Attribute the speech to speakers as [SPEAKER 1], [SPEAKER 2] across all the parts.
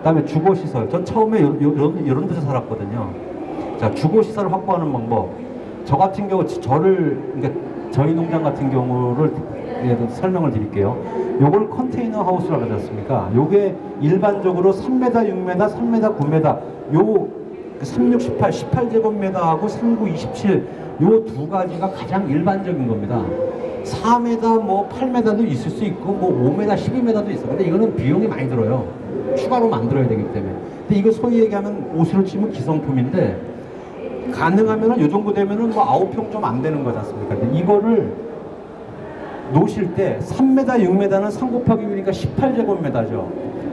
[SPEAKER 1] 그다음에 주거시설. 저 처음에 이런 데서 살았거든요. 자, 주거시설을 확보하는 방법. 저 같은 경우, 그러니까 저희 농장 같은 경우를 설명을 드릴게요. 요걸 컨테이너 하우스라고 하지 않습니까? 요게 일반적으로 3m, 6m, 3m, 9m, 요 36, 18, 18제곱미터하고 39, 27, 요 두 가지가 가장 일반적인 겁니다. 4m, 뭐 8m도 있을 수 있고, 뭐 5m, 12m도 있어요. 근데 이거는 비용이 많이 들어요. 추가로 만들어야 되기 때문에. 근데 이거 소위 얘기하면 옷으로 치면 기성품인데, 가능하면 요 정도 되면은 뭐 9평 좀 안 되는 거지 않습니까? 근데 이거를 놓으실 때 3m, 6m는 3 곱하기 6이니까 18제곱미터죠.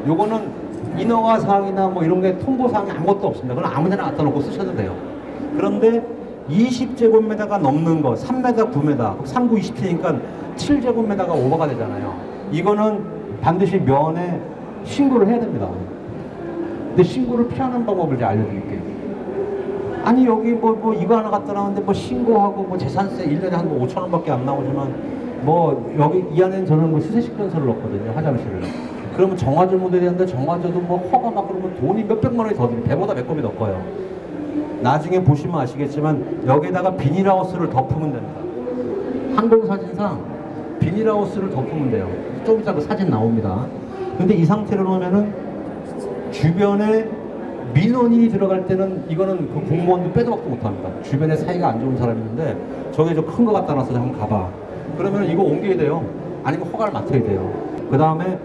[SPEAKER 1] 요거는 인허가 사항이나 뭐 이런 게 통보 사항이 아무것도 없습니다. 그건 아무 데나 갖다 놓고 쓰셔도 돼요. 그런데 20제곱미터가 넘는 거, 3m, 9m, 3, 9, 27이니까 7제곱미터가 오버가 되잖아요. 이거는 반드시 면에 신고를 해야 됩니다. 근데 신고를 피하는 방법을 이제 알려드릴게요. 아니 여기 뭐 이거 하나 갖다 놨는데 뭐 신고하고 뭐 재산세 1년에 한 5,000원밖에 안 나오지만 뭐 여기 이 안에는 저는 뭐 수세식전서를 넣거든요. 화장실을. 그러면 정화조 모델이 하는데 정화조도 뭐 허가 막 그러면 돈이 몇백만 원이 더 들고 배보다 배꼽이 더 커요. 나중에 보시면 아시겠지만 여기에다가 비닐하우스를 덮으면 됩니다. 항공사진상 비닐하우스를 덮으면 돼요. 좀 이따 그 사진 나옵니다. 근데 이 상태로 놓으면은 주변에 민원인이 들어갈 때는 이거는 그 공무원도 빼도 박도 못합니다. 주변에 사이가 안 좋은 사람이 있는데 저게 좀 큰 거 갖다 놔서 한번 가봐. 그러면 이거 옮겨야 돼요. 아니면 허가를 맡아야 돼요. 그 다음에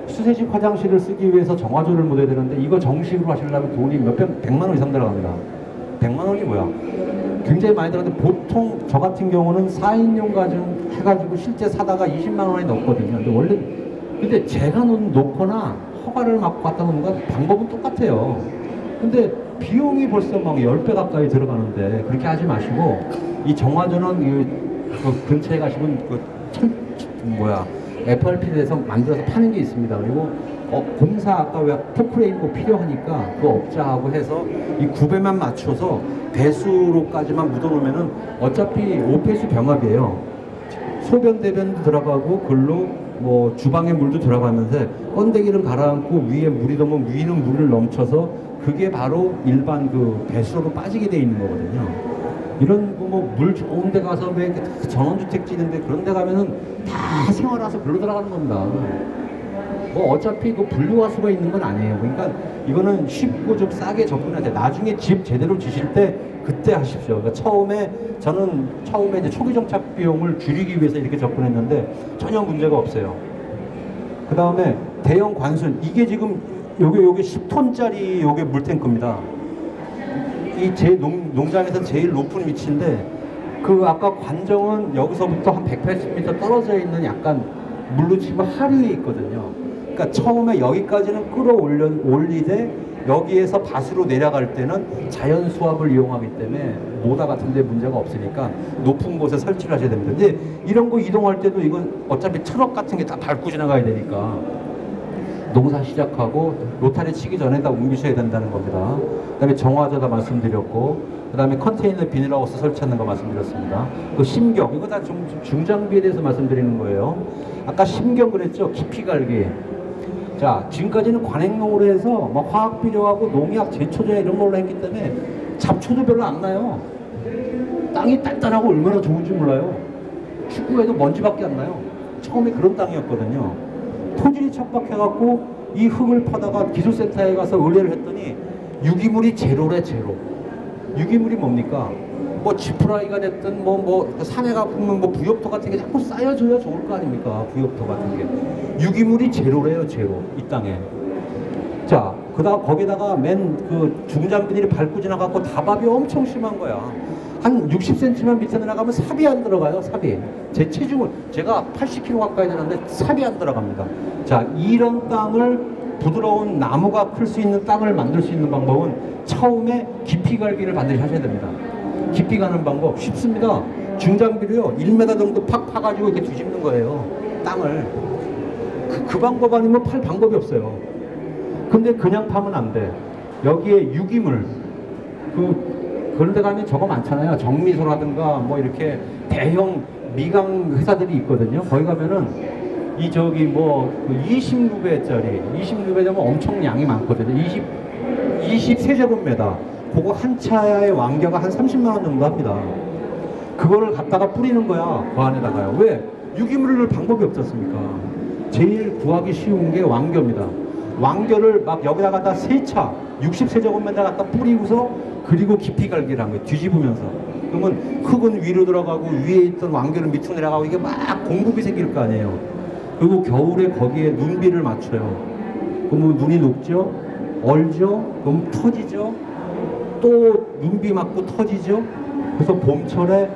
[SPEAKER 1] 수세식 화장실을 쓰기 위해서 정화조를 묻어야 되는데 이거 정식으로 하시려면 돈이 백만 원 이상 들어갑니다. 100만 원이 뭐야? 굉장히 많이 들어가는데 보통 저 같은 경우는 4인용 가정 해가지고 실제 사다가 20만 원이 넘거든요. 근데 원래 근데 제가 놓거나 허가를 맡고 갖다 놓는 건 방법은 똑같아요. 근데 비용이 벌써 막 10배 가까이 들어가는데 그렇게 하지 마시고 이 정화조는 그 근처에 가시면 FRP에서 만들어서 파는 게 있습니다. 그리고 공사 아까 왜 포크레인 꼭 필요하니까 그 업자하고 해서 이 구배만 맞춰서 배수로까지만 묻어놓으면은 어차피 5배수 병합이에요. 소변 대변도 들어가고 글로 뭐 주방에 물도 들어가면서 건더기를 가라앉고 위에 물이 넘으면 위는 물을 넘쳐서 그게 바로 일반 그 배수로로 빠지게 돼 있는 거거든요. 이런 뭐 물 좋은 데 가서 왜 전원주택 지는데 그런 데 가면은 다 생활하서 글로 들어가는 겁니다. 뭐 어차피 그 분류화수가 있는 건 아니에요. 그러니까 이거는 쉽고 좀 싸게 접근하세요. 나중에 집 제대로 지실 때 그때 하십시오. 그러니까 저는 처음에 이제 초기 정착 비용을 줄이기 위해서 이렇게 접근했는데 전혀 문제가 없어요. 그 다음에 대형 관순, 이게 지금 요게 10톤짜리 요게 물탱크입니다. 이 제 농장에서 제일 높은 위치인데 그 아까 관정은 여기서부터 한 180m 떨어져 있는 약간 물로 치면 하류에 있거든요. 그러니까 처음에 여기까지는 끌어올리되 여기에서 밭으로 내려갈 때는 자연 수압을 이용하기 때문에 모다 같은 데 문제가 없으니까 높은 곳에 설치를 하셔야 됩니다. 근데 이런 거 이동할 때도 이건 어차피 트럭 같은 게 다 밟고 지나가야 되니까 농사 시작하고 로타리 치기 전에 다 옮기셔야 된다는 겁니다. 그 다음에 정화조다 말씀드렸고, 그 다음에 컨테이너 비닐하우스 설치하는 거 말씀드렸습니다. 그 심경, 이거 다 중장비에 대해서 말씀드리는 거예요. 아까 심경 그랬죠? 깊이 갈기. 자, 지금까지는 관행농으로 해서 뭐 화학 비료하고 농약, 제초제 이런 걸로 했기 때문에 잡초도 별로 안 나요. 땅이 단단하고 얼마나 좋은지 몰라요. 축구에도 먼지밖에 안 나요. 처음에 그런 땅이었거든요. 토질이 척박해갖고 이 흙을 파다가 기술센터에 가서 의뢰를 했더니 유기물이 제로래, 제로. 유기물이 뭡니까? 뭐 지프라이가 됐든 뭐 산에 가보면 뭐 부엽토 같은 게 자꾸 쌓여줘야 좋을 거 아닙니까? 부엽토 같은 게. 유기물이 제로래요, 제로. 이 땅에. 자, 거기다가 맨 그 중장비들이 밟고 지나가고 다밥이 엄청 심한 거야. 한 60cm만 밑에 내려가면 삽이 안 들어가요, 삽이. 제 체중을, 제가 80kg 가까이 되는데 삽이 안 들어갑니다. 자, 이런 땅을 부드러운 나무가 클 수 있는 땅을 만들 수 있는 방법은 처음에 깊이 갈기를 반드시 하셔야 됩니다. 깊이 가는 방법 쉽습니다. 중장비로요 1m 정도 팍 파가지고 이렇게 뒤집는 거예요, 땅을. 그 방법 아니면 팔 방법이 없어요. 근데 그냥 파면 안 돼. 여기에 유기물, 그런 데 가면 저거 많잖아요. 정미소라든가 뭐 이렇게 대형 미강 회사들이 있거든요. 거기 가면은 이 저기 뭐 26배짜리 26배면 엄청 양이 많거든요. 23제곱미터. 그거 한 차의 왕겨가 한 30만 원 정도 합니다. 그거를 갖다가 뿌리는 거야, 그 안에다가요. 왜? 유기물을 넣을 방법이 없지 않습니까? 제일 구하기 쉬운 게 왕겨입니다. 왕겨를 막 여기다 갖다 3차 60세제곱미터 갖다 뿌리고서 그리고 깊이 갈기를 한 거예요. 뒤집으면서. 그러면 흙은 위로 들어가고 위에 있던 왕겨는 밑으로 내려가고 이게 막 공급이 생길 거 아니에요. 그리고 겨울에 거기에 눈비를 맞춰요. 그러면 눈이 녹죠? 얼죠? 그럼 터지죠? 또 눈비 맞고 터지죠? 그래서 봄철에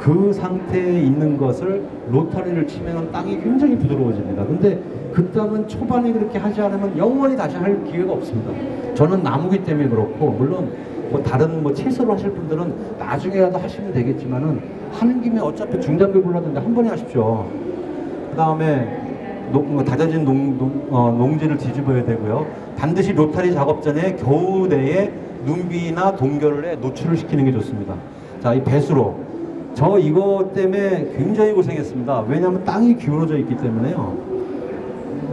[SPEAKER 1] 그 상태에 있는 것을 로타리를 치면 땅이 굉장히 부드러워집니다. 근데 그 땅은 초반에 그렇게 하지 않으면 영원히 다시 할 기회가 없습니다. 저는 나무기 때문에 그렇고, 물론 뭐 다른 뭐 채소로 하실 분들은 나중에라도 하시면 되겠지만은 하는 김에 어차피 중단기 골랐는데 한 번에 하십시오. 그 다음에 다져진 농지를 뒤집어야 되고요. 반드시 로타리 작업 전에 겨우 내에 눈비나 동결에 노출을 시키는 게 좋습니다. 자, 이 배수로. 저 이거 때문에 굉장히 고생했습니다. 왜냐하면 땅이 기울어져 있기 때문에요.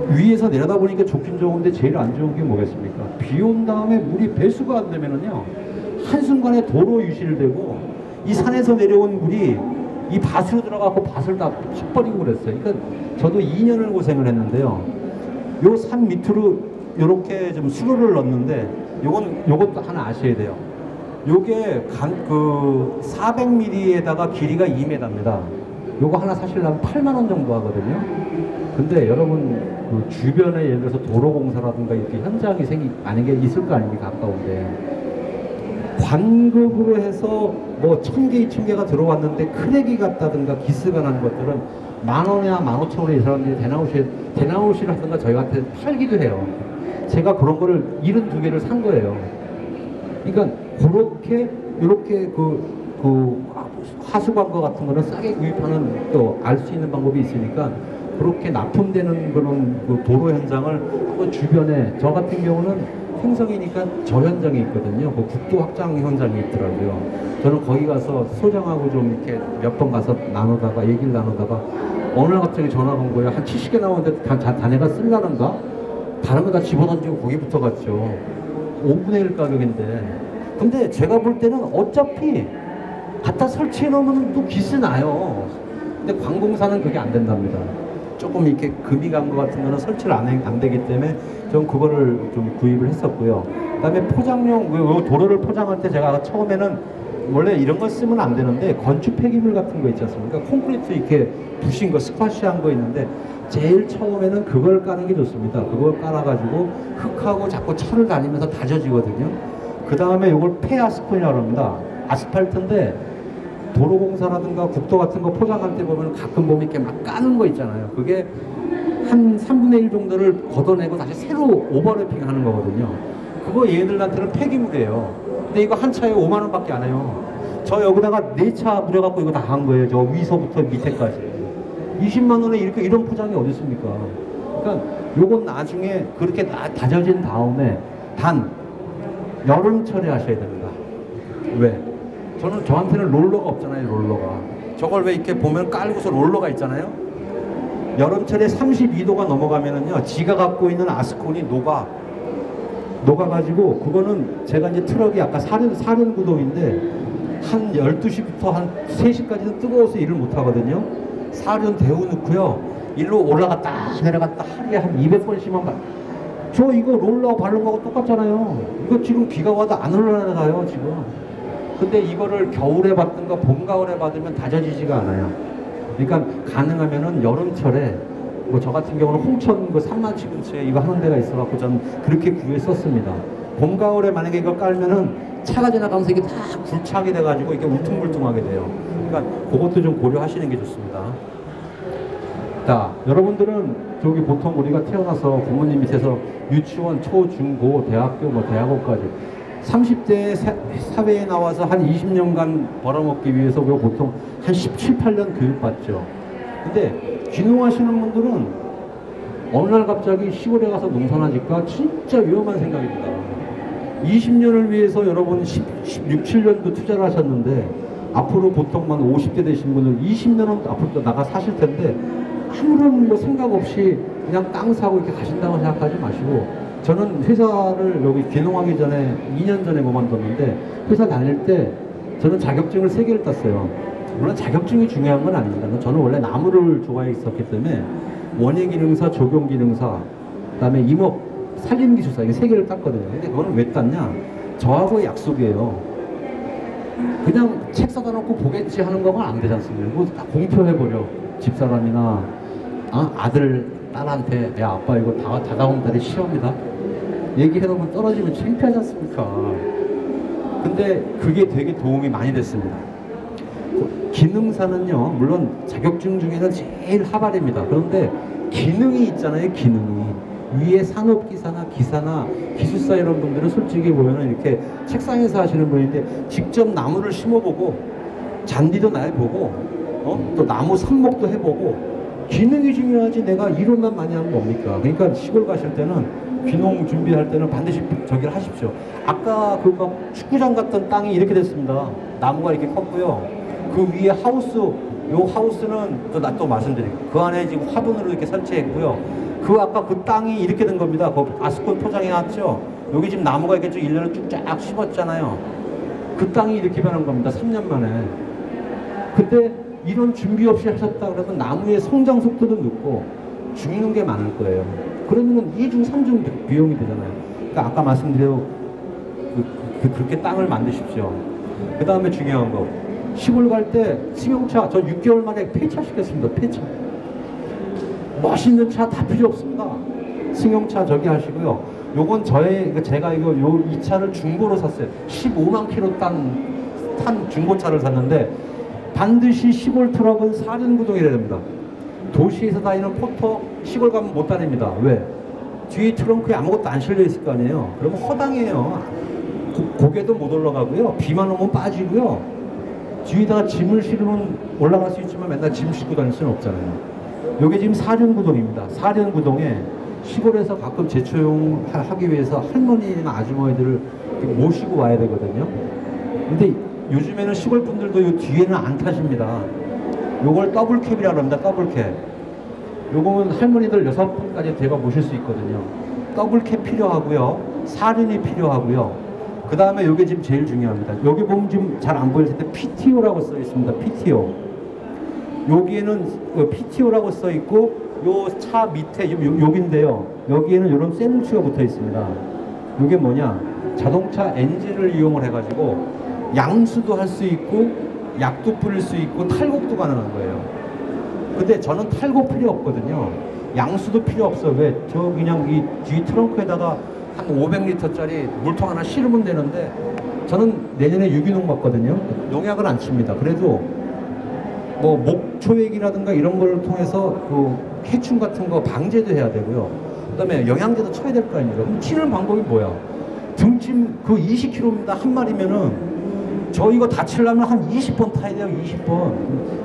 [SPEAKER 1] 위에서 내려다 보니까 좋긴 좋은데 제일 안 좋은 게 뭐겠습니까? 비 온 다음에 물이 배수가 안 되면은요, 한순간에 도로 유실되고 이 산에서 내려온 물이 이 밭으로 들어가고 밭을 다 쳐버리고 그랬어요. 그러니까 저도 2년을 고생을 했는데요. 요 산 밑으로 요렇게 좀 수로를 넣었는데 요것도 하나 아셔야 돼요. 요게 400mm에다가 길이가 2m입니다. 요거 하나 사시려면 8만 원 정도 하거든요. 근데 여러분 그 주변에 예를 들어서 도로공사라든가 이렇게 현장이 만약에 있을 거 아닙니까? 가까운데 관급으로 해서 뭐 1000개, 2000개가 들어왔는데 크랙이 갔다든가 기스가 난 것들은 10,000원이나 15,000원에 이 사람들이 대나무시를 하든가 저희한테 팔기도 해요. 제가 그런 거를 72개를 산 거예요. 그러니까 그렇게 이렇게 하수관과 같은 거는 싸게 구입하는 또 알 수 있는 방법이 있으니까 그렇게 납품되는 그런 그 도로 현장을 한번 주변에, 저 같은 경우는 행성이니까 저 현장에 있거든요. 그 국도 확장 현장이 있더라고요. 저는 거기 가서 소장하고 좀 이렇게 몇 번 가서 얘기를 나누다가 어느 날 갑자기 전화가 온 거예요. 한 70개 나오는데 자네가 쓸라는가? 다른 거 다 집어던지고 거기부터 갔죠. 5분의 1 가격인데. 근데 제가 볼 때는 어차피 갖다 설치해 놓으면 또 기스 나요. 근데 관공사는 그게 안 된답니다. 조금 이렇게 금이 간 것 같은 거는 설치를 안 되기 때문에 전 그거를 좀 구입을 했었고요. 그 다음에 포장용, 도로를 포장할 때 제가 처음에는 원래 이런 거 쓰면 안 되는데 건축 폐기물 같은 거 있지 않습니까? 콘크리트 이렇게 부신 거, 스쿼시한 거 있는데 제일 처음에는 그걸 까는 게 좋습니다. 그걸 깔아가지고 흙하고 자꾸 차를 다니면서 다져지거든요. 그 다음에 이걸 폐아스팔트라고 합니다. 아스팔트인데 도로공사라든가 국도 같은 거 포장할 때 보면 가끔 보면 이렇게 막 까는 거 있잖아요. 그게 한 3분의 1 정도를 걷어내고 다시 새로 오버래핑 하는 거거든요. 그거 얘네들한테는 폐기물이에요. 근데 이거 한 차에 5만 원밖에 안 해요. 저 여기다가 4차 부려갖고 이거 다 한 거예요. 저 위서부터 밑에까지. 20만 원에 이런 포장이 어디 있습니까? 그러니까 요건 나중에 그렇게 다져진 다음에 단 여름철에 하셔야 됩니다. 왜? 저한테는 롤러가 없잖아요. 롤러가. 저걸 왜 이렇게 보면 깔고서 롤러가 있잖아요. 여름철에 32도가 넘어가면은요, 지가 갖고 있는 아스콘이 녹아가지고, 그거는 제가 이제 트럭이 아까 사륜구동인데 한 12시부터 한 3시까지는 뜨거워서 일을 못 하거든요. 사륜 데워놓고요, 일로 올라갔다 내려갔다 하루에 한 200번씩만 저 이거 롤러 바른 거하고 똑같잖아요. 이거 지금 비가 와도 안 올라가요 지금. 근데 이거를 겨울에 받든가 봄 가을에 받으면 다져지지가 않아요. 그러니까 가능하면은 여름철에, 뭐 저 같은 경우는 홍천 그 산마치 근처에 이거 하는 데가 있어갖고 저는 그렇게 구했었습니다. 봄 가을에 만약에 이걸 깔면은 차가 지나가면서 이게 다 굴착이 돼가지고 이게 울퉁불퉁하게 돼요. 그러니까 그것도 좀 고려하시는 게 좋습니다. 자, 여러분들은 저기 보통 우리가 태어나서 부모님 밑에서 유치원, 초, 중, 고, 대학교, 뭐 대학원까지 30대 사회에 나와서 한 20년간 벌어먹기 위해서 보통 한 17, 8년 교육받죠. 근데 귀농하시는 분들은 어느 날 갑자기 시골에 가서 농사나 짓까 진짜 위험한 생각입니다. 20년을 위해서 여러분 16, 7년도 투자를 하셨는데 앞으로 보통만 50대 되신 분들 20년은 앞으로 나가 사실 텐데 아무런 뭐 생각 없이 그냥 땅 사고 이렇게 가신다고 생각하지 마시고, 저는 회사를 여기 귀농하기 전에 2년 전에 그만뒀는데 회사 다닐 때 저는 자격증을 3개를 땄어요. 물론 자격증이 중요한 건 아닙니다. 저는 원래 나무를 좋아했었기 때문에 원예기능사, 조경기능사, 그다음에 임업, 산림기술사 이게 3개를 땄거든요. 근데 그거는 왜 땄냐? 저하고의 약속이에요. 그냥 책 사다 놓고 보겠지 하는 거는 안 되지 않습니까? 그거 다 공표해버려. 집사람이나 아들, 딸한테 야 아빠 이거 다다음 달에 시험이다 얘기해놓으면 떨어지면 창피하지 않습니까? 근데 그게 되게 도움이 많이 됐습니다. 기능사는요, 물론 자격증 중에는 제일 하발입니다. 그런데 기능이 있잖아요, 기능이. 위에 산업기사나 기사나 기술사 이런 분들은 솔직히 보면은 이렇게 책상에서 하시는 분인데 직접 나무를 심어보고 잔디도 날보고 또 나무 삽목도 해보고 기능이 중요하지 내가 이론만 많이 하는 거 뭡니까? 그러니까 시골 가실 때는 귀농 준비할 때는 반드시 저기를 하십시오. 아까 그 막 축구장 같던 땅이 이렇게 됐습니다. 나무가 이렇게 컸고요. 그 위에 하우스, 요 하우스는 또 말씀드릴게요. 그 안에 지금 화분으로 이렇게 설치했고요. 그 아까 그 땅이 이렇게 된 겁니다. 그 아스콘 포장해 놨죠. 여기 지금 나무가 이렇게 쭉 일년을 쭉 심었잖아요. 그 땅이 이렇게 변한 겁니다. 3년 만에. 근데 이런 준비 없이 하셨다 그러면 나무의 성장 속도도 늦고 죽는 게 많을 거예요. 그러면은 2중 3중 비용이 되잖아요. 그러니까 아까 말씀드린 그렇게 땅을 만드십시오. 그 다음에 중요한 거, 시골 갈 때 승용차 저 6개월 만에 폐차 시켰습니다. 폐차. 멋있는 차 다 필요 없습니다. 승용차 저기 하시고요. 요건 제가 이 차를 중고로 샀어요. 15만 킬로 탄 중고차를 샀는데 반드시 시골 트럭은 사륜구동이라야 됩니다. 도시에서 다니는 포터 시골 가면 못 다닙니다. 왜? 뒤에 트렁크에 아무것도 안 실려 있을 거 아니에요. 그러면 허당해요. 고개도 못 올라가고요. 비만 오면 빠지고요. 뒤에다가 짐을 실으면 올라갈 수 있지만 맨날 짐 싣고 다닐 수는 없잖아요. 요게 지금 사륜구동입니다. 사륜구동에 시골에서 가끔 재초용 하기 위해서 할머니나 아주머니들을 모시고 와야 되거든요. 근데 요즘에는 시골 분들도 요 뒤에는 안 타십니다. 요걸 더블캡이라고 합니다. 더블캡. 요거는 할머니들 6분까지 제가 모실 수 있거든요. 더블캡 필요하고요. 사륜이 필요하고요. 그 다음에 요게 지금 제일 중요합니다. 여기 보면 지금 잘 안 보일 텐데 PTO라고 써 있습니다. PTO. 여기에는 PTO라고 써 있고 요 차 밑에 여기인데요. 여기에는 이런 쇠뭉치가 붙어 있습니다. 요게 뭐냐? 자동차 엔진을 이용을 해가지고 양수도 할 수 있고 약도 뿌릴 수 있고 탈곡도 가능한 거예요. 근데 저는 탈곡 필요 없거든요. 양수도 필요 없어. 왜? 저 그냥 이 뒤 트렁크에다가 한 500리터짜리 물통 하나 실으면 되는데 저는 내년에 유기농 맞거든요. 농약을 안 칩니다. 그래도 뭐 목초액이라든가 이런 걸 통해서 그 해충 같은 거 방제도 해야 되고요. 그 다음에 영양제도 쳐야 될 거 아닙니까? 그럼 치는 방법이 뭐야? 등짐 그 20kg입니다. 한 마리면은 저 이거 다 치려면 한 20번 타야 돼요. 20번.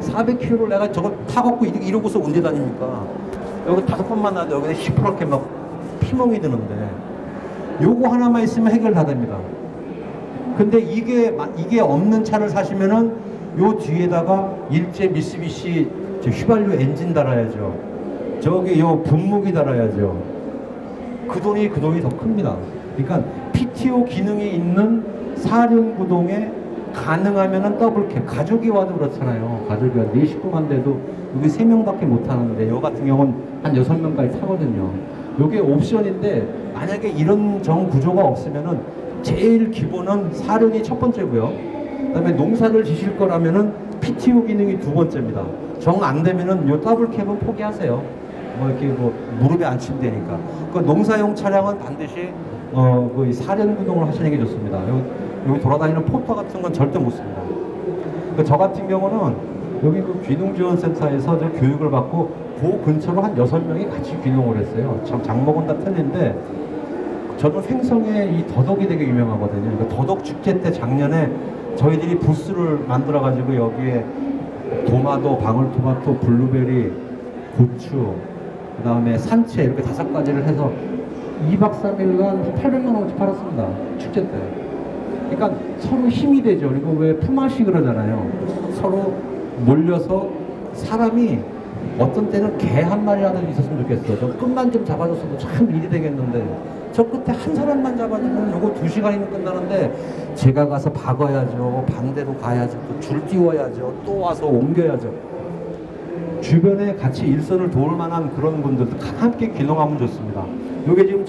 [SPEAKER 1] 400kg를 내가 저거 타갖고 이러고서 언제 다닙니까? 여기 5번만 나도 여기서 시퍼렇게 막 피멍이 드는데 요거 하나만 있으면 해결 다 됩니다. 근데 이게 없는 차를 사시면은 요 뒤에다가 일제 미쓰비시 휘발유 엔진 달아야죠. 저기 요 분무기 달아야죠. 그 돈이 더 큽니다. 그러니까 PTO 기능이 있는 사륜구동에 가능하면은 더블캡. 가족이 와도 그렇잖아요. 가족이 와도 4 식구만 돼도 여기 3명밖에 못 타는데 요 같은 경우는 한 6명까지 타거든요. 요게 옵션인데 만약에 이런 정 구조가 없으면은 제일 기본은 사륜이 첫 번째고요. 그 다음에 농사를 지실 거라면은 PTO 기능이 2번째입니다. 정 안 되면은 요 더블캡은 포기하세요. 뭐 이렇게 뭐 무릎에 안 침대니까. 그 농사용 차량은 반드시 그 사륜구동을 하시는 게 좋습니다. 여기 돌아다니는 포터 같은 건 절대 못 씁니다. 저 같은 경우는 여기 그 귀농지원센터에서 저 교육을 받고 그 근처로 한 6명이 같이 귀농을 했어요. 참 장목은 다 틀린데 저는 횡성에 이 더덕이 되게 유명하거든요. 그러니까 더덕 축제 때 작년에 저희들이 부스를 만들어 가지고 여기에 도마도, 방울토마토, 블루베리, 고추, 그 다음에 산채 이렇게 5가지를 해서 2박 3일간 800만 원어치 팔았습니다. 축제 때. 그러니까 서로 힘이 되죠. 그리고 왜 품앗이 그러잖아요. 서로 몰려서 사람이 어떤 때는 개 한 마리라도 있었으면 좋겠어. 저 끝만 좀 잡아줬어도 참 일이 되겠는데 저 끝에 한 사람만 잡아주면 요거 2시간이면 끝나는데 제가 가서 박아야죠. 반대로 가야죠. 또 줄 띄워야죠. 또 와서 옮겨야죠. 주변에 같이 일선을 도울 만한 그런 분들도 함께 귀농하면 좋습니다. 요게 지금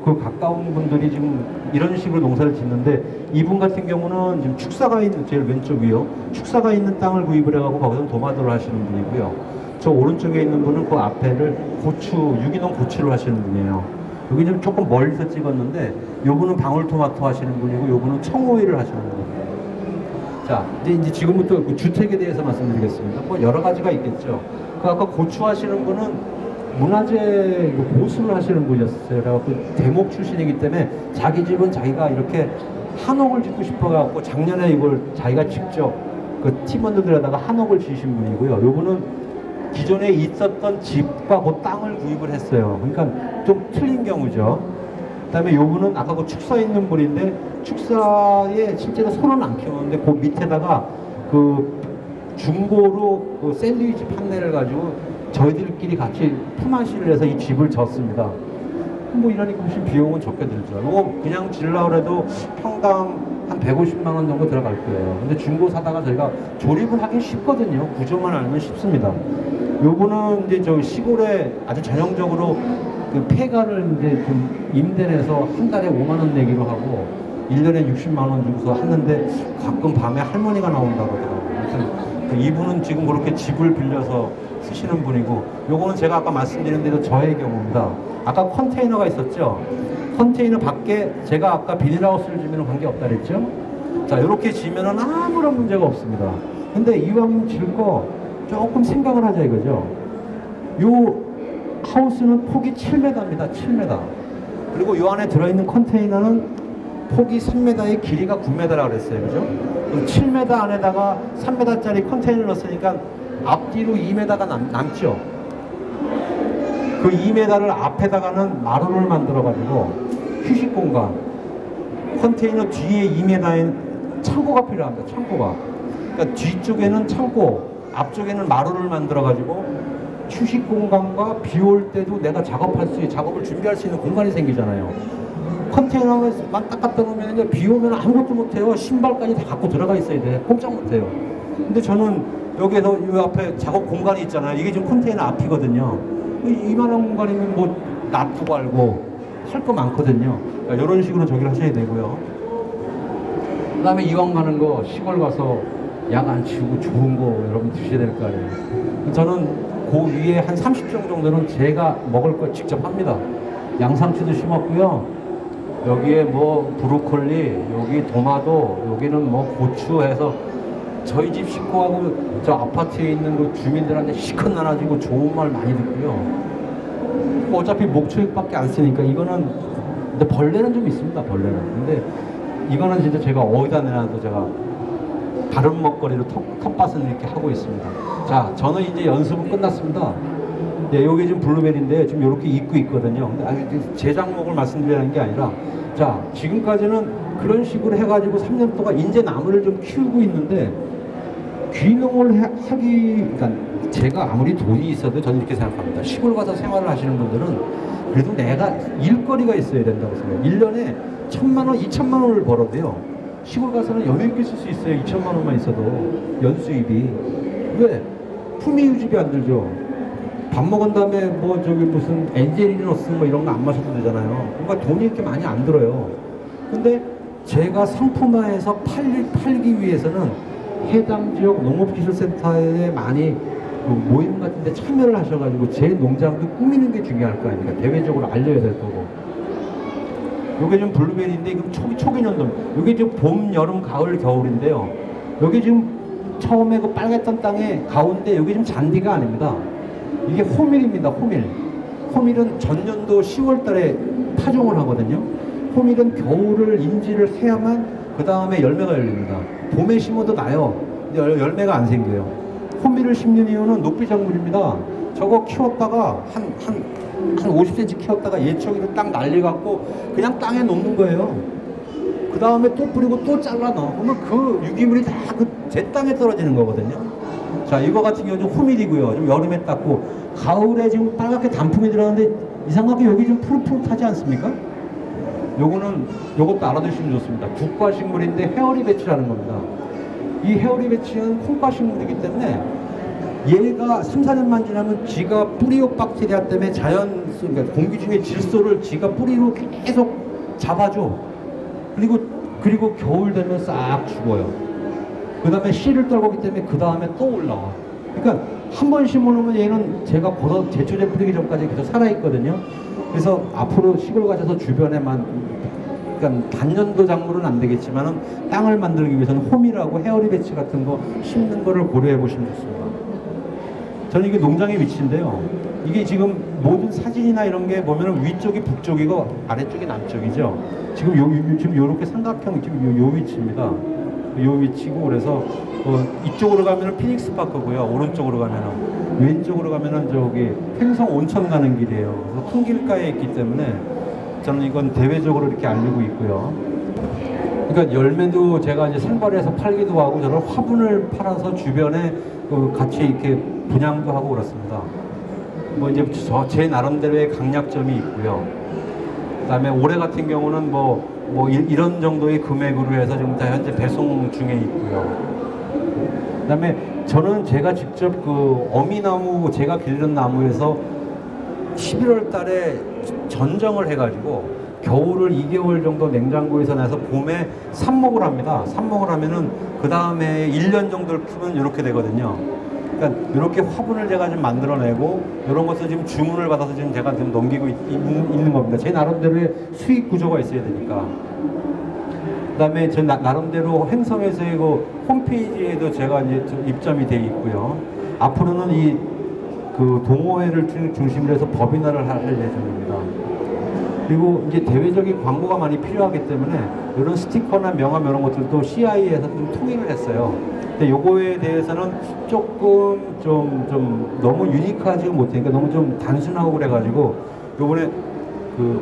[SPEAKER 1] 그 가까운 분들이 지금 이런 식으로 농사를 짓는데 이분 같은 경우는 지금 축사가 있는 제일 왼쪽 위요. 축사가 있는 땅을 구입을 해가고 거기서 도마도를 하시는 분이고요. 저 오른쪽에 있는 분은 그 앞에를 유기농 고추를 하시는 분이에요. 여기 좀 조금 멀리서 찍었는데 요분은 방울토마토 하시는 분이고 요분은 청오이를 하시는 분이에요. 자, 이제 지금부터 그 주택에 대해서 말씀드리겠습니다. 뭐 여러 가지가 있겠죠. 그 아까 고추 하시는 분은 문화재 보수를 하시는 분이었어요. 그래갖고 대목 출신이기 때문에 자기 집은 자기가 이렇게 한옥을 짓고 싶어갖고 작년에 이걸 자기가 직접 그 팀원들에다가 한옥을 지으신 분이고요. 요분은 기존에 있었던 집과 그 땅을 구입을 했어요. 그러니까 좀 틀린 경우죠. 그 다음에 요분은 아까 그 축사에 있는 분인데 축사에 실제로 소는 안 키우는데 그 밑에다가 그 중고로 그 샌드위치 판넬을 가지고 저희들끼리 같이 품앗이를 해서 이 집을 졌습니다. 뭐 이러니까 훨씬 비용은 적게 들죠. 이거 그냥 질라고 해도 평당 한 150만 원 정도 들어갈 거예요. 근데 중고 사다가 저희가 조립을 하기 쉽거든요. 구조만 알면 쉽습니다. 요거는 이제 저 시골에 아주 전형적으로 그 폐가를 이제 좀 임대해서 한 달에 5만 원 내기로 하고 1년에 60만 원 주고서 하는데 가끔 밤에 할머니가 나온다고 하더라고요. 아무튼 이분은 지금 그렇게 집을 빌려서 쓰시는 분이고 요거는 제가 아까 말씀드린 대로 저의 경우입니다. 아까 컨테이너가 있었죠. 컨테이너 밖에 제가 아까 비닐하우스를 지면 관계없다 그랬죠. 자, 이렇게 지면은 아무런 문제가 없습니다. 근데 이왕 질 거 조금 생각을 하자 이거죠. 요 하우스는 폭이 7m입니다. 7m. 그리고 이 안에 들어있는 컨테이너는 폭이 3m에 길이가 9m라고 그랬어요. 그죠? 그럼 7m 안에다가 3m짜리 컨테이너를 넣었으니까 앞뒤로 2m가 남죠. 그 2m를 앞에다가는 마루를 만들어 가지고 휴식 공간, 컨테이너 뒤에 2m에 창고가 필요합니다. 창고가. 그러니까 뒤쪽에는 창고, 앞쪽에는 마루를 만들어 가지고 휴식 공간과 비 올 때도 내가 작업을 준비할 수 있는 공간이 생기잖아요. 컨테이너만 딱 갖다 놓으면 비 오면 아무것도 못해요. 신발까지 다 갖고 들어가 있어야 돼. 꼼짝 못해요. 근데 저는 여기에서 이 앞에 작업 공간이 있잖아요. 이게 지금 컨테이너 앞이거든요. 이만한 공간이면 뭐 놔두고 알고 할 거 많거든요. 그러니까 이런 식으로 저기를 하셔야 되고요. 그 다음에 이왕 가는 거 시골 가서 약 안 치우고 좋은 거 여러분 드셔야 될 거 아니에요. 저는 그 위에 한 30종 정도는 제가 먹을 거 직접 합니다. 양상추도 심었고요. 여기에 뭐 브로콜리, 여기 도마도, 여기는 뭐 고추 해서 저희 집 식구하고 저 아파트에 있는 그 주민들한테 시컷 나눠주고 좋은 말 많이 듣고요. 어차피 목초육밖에 안 쓰니까 이거는 근데 벌레는 좀 있습니다. 벌레는. 근데 이거는 진짜 제가 어디다 내놔도 제가 다른 먹거리로 텃밭을 이렇게 하고 있습니다. 자, 저는 이제 연습은 끝났습니다. 네, 여기 지금 블루베리인데 지금 이렇게 익고 있거든요. 근데 제 장목을 말씀드리는 게 아니라 자, 지금까지는 그런 식으로 해가지고 3년 동안 인제 나무를 좀 키우고 있는데 귀농을 그러니까 제가 아무리 돈이 있어도 저는 이렇게 생각합니다. 시골 가서 생활을 하시는 분들은 그래도 내가 일거리가 있어야 된다고 생각해요. 1년에 1,000만 원, 2,000만 원을 벌어도요. 시골 가서는 여유있게 쓸 수 있어요. 2,000만 원만 있어도 연수입이. 왜? 품위 유지비 안 들죠. 밥 먹은 다음에 뭐 저기 무슨 엔젤리너스 뭐 이런 거 안 마셔도 되잖아요. 그러니까 돈이 이렇게 많이 안 들어요. 근데 제가 상품화해서 팔기 위해서는 해당 지역 농업기술센터에 많이 그 모임 같은 데 참여를 하셔가지고 제 농장도 꾸미는 게 중요할 거 아닙니까? 대외적으로 알려야 될 거고. 요게 지금 블루베리인데 이거 초기 년도. 요게 지금 봄, 여름, 가을, 겨울인데요. 여기 지금 처음에 그 빨갛던 땅에 가운데 여기 지금 잔디가 아닙니다. 이게 호밀입니다. 호밀. 호밀은 전년도 10월 달에 파종을 하거든요. 호밀은 겨울을 인지를 해야만 그 다음에 열매가 열립니다. 봄에 심어도 나요. 근데 열매가 안 생겨요. 호밀을 심는 이유는 녹비작물입니다. 저거 키웠다가 한 50cm 키웠다가 예초기로 딱 날려갖고 그냥 땅에 놓는 거예요. 그 다음에 또 뿌리고 또 잘라 넣어. 그러면 그 유기물이 다 그 제 땅에 떨어지는 거거든요. 자, 이거 같은 경우는 좀 호밀이고요. 좀 여름에 땄고, 가을에 지금 빨갛게 단풍이 들어가는데 이상하게 여기 좀 푸릇푸릇하지 않습니까? 요것도 알아두시면 좋습니다. 국과식물인데 헤어리 배치라는 겁니다. 이 헤어리 배치는 콩과식물이기 때문에 얘가 3, 4년만 지나면 지가 뿌리오 박테리아 때문에 그러니까 공기 중에 질소를 지가 뿌리로 계속 잡아줘. 그리고 겨울 되면 싹 죽어요. 그 다음에 씨를 떨구기 때문에 그 다음에 또 올라와. 그러니까 한 번 심어놓으면 얘는 제가 걷어 제초제 뿌리기 전까지 계속 살아있거든요. 그래서 앞으로 시골 가셔서 주변에만, 그러니까 단년도 작물은 안 되겠지만은 땅을 만들기 위해서는 홈이라고 헤어리 배치 같은 거 심는 거를 고려해 보시면 좋습니다. 저는 이게 농장의 위치인데요. 이게 지금 모든 사진이나 이런 게 보면은 위쪽이 북쪽이고 아래쪽이 남쪽이죠. 지금 요렇게 삼각형 지금 요 위치입니다. 요 위치고, 그래서 이쪽으로 가면은 피닉스 파크고요. 오른쪽으로 가면은, 왼쪽으로 가면은 저기 횡성 온천 가는 길이에요. 그래서 큰 길가에 있기 때문에 저는 이건 대외적으로 이렇게 알리고 있고요. 그러니까 열매도 제가 이제 생발해서 팔기도 하고, 저는 화분을 팔아서 주변에 같이 이렇게 분양도 하고 그렇습니다. 뭐 이제 제 나름대로의 강약점이 있고요. 그다음에 올해 같은 경우는 이런 정도의 금액으로 해서 지금 다 현재 배송 중에 있고요. 그다음에 저는 제가 직접 어미나무, 제가 기르는 나무에서 11월 달에 전정을 해가지고 겨울을 2개월 정도 냉장고에서 내서 봄에 삽목을 합니다. 삽목을 하면은 그 다음에 1년 정도를 키우면 이렇게 되거든요. 그러니까 이렇게 화분을 제가 좀 만들어내고, 이런 것을 지금 주문을 받아서 지금 제가 지금 넘기고 있는 겁니다. 제 나름대로의 수익 구조가 있어야 되니까. 그 다음에 제 나름대로 행성에서의 홈페이지에도 제가 이제 입점이 되어 있고요. 앞으로는 동호회를 중심으로 해서 법인화를 할 예정입니다. 그리고 이제 대외적인 광고가 많이 필요하기 때문에 이런 스티커나 명함 이런 것들도 CI에서 좀 통일을 했어요. 근데 요거에 대해서는 조금 좀 너무 유니크하지 못하니까 너무 좀 단순하고 그래가지고, 요번에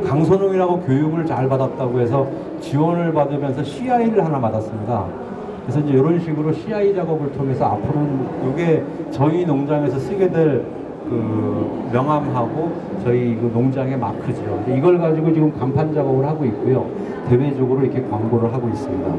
[SPEAKER 1] 강선웅이라고 교육을 잘 받았다고 해서 지원을 받으면서 CI를 하나 받았습니다. 그래서 이제 이런 식으로 CI 작업을 통해서 앞으로는 이게 저희 농장에서 쓰게 될 명함하고 저희 농장의 마크죠. 이걸 가지고 지금 간판 작업을 하고 있고요. 대외적으로 이렇게 광고를 하고 있습니다.